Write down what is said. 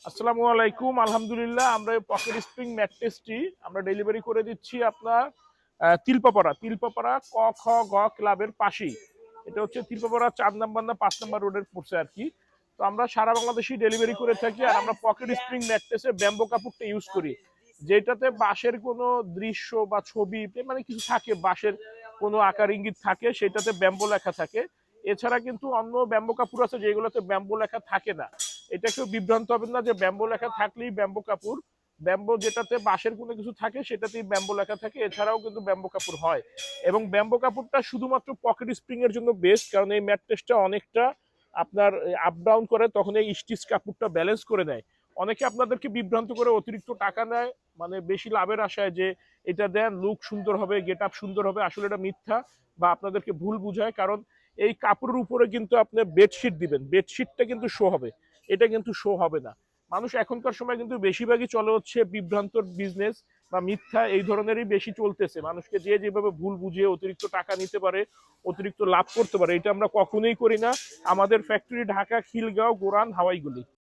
আসসালামু আলাইকুম। আলহামদুলিল্লাহ, আমরা পকেট স্প্রিং ম্যাট্রেসটি আমরা ডেলিভারি করে দিচ্ছি আপনার তিলপাপাড়া ক খ গ ক্লাবের পাশেই। এটা হচ্ছে তিলপাপাড়া 4 নম্বর না 5 নম্বর রোডের পড়ছে আর কি। তো আমরা সারা বাংলাদেশি ডেলিভারি করে থাকি। আর আমরা পকেট স্প্রিং ম্যাট্রেসে ব্যাম্বো কাপড়টা ইউজ করি, যেটাতে বাঁশের কোনো দৃশ্য বা ছবি মানে কিছু থাকে, বাঁশের কোনো আকার ইঙ্গিত থাকে, সেটাতে ব্যাম্বো লেখা থাকে। এছাড়া কিন্তু অন্য ব্যাম্বো কাপড় আছে যেগুলোতে ব্যাম্বো লেখা থাকে না। এটা কেউ বিভ্রান্ত হবেন না যে ব্যাম্বো লেখা থাকলেই ব্যাম্বো কাপড়। ব্যাম্বো যেটাতে বাঁশের কোনো কিছু থাকে সেটাতেই ব্যাম্বো লেখা থাকে, এছাড়াও কিন্তু ব্যাম্বো কাপড় হয়। এবং ব্যাম্বো কাপড়টা শুধুমাত্র পকেট স্প্রিং এর জন্য বেস্ট, কারণ এই ম্যাট্রেসটা অনেকটা আপনার আপ ডাউন করে, তখন এই স্টিচ কাপড়টা ব্যালেন্স করে নেয়। অনেকে আপনাদেরকে বিভ্রান্ত করে অতিরিক্ত টাকা নেয়, মানে বেশি লাভের আশায় যে এটা দেন লুক সুন্দর হবে, গেট আপ সুন্দর হবে। আসলে এটা মিথ্যা, বা আপনাদেরকে ভুল বুঝায়। কারণ এই কাপড়ের উপরে কিন্তু আপনি বেডশিট দিবেন, বেডশিটটা কিন্তু শো হবে, এটা কিন্তু শো হবে না। মানুষ এখনকার সময় কিন্তু বেশিরভাগই চলে হচ্ছে বিভ্রান্তর বিজনেস বা মিথ্যা, এই ধরনেরই বেশি চলতেছে। মানুষকে যে যেভাবে ভুল বুঝিয়ে অতিরিক্ত টাকা নিতে পারে, অতিরিক্ত লাভ করতে পারে, এটা আমরা কখনোই করি না। আমাদের ফ্যাক্টরি ঢাকা, খিলগাঁও, গোরান, হাওয়াইগুলি।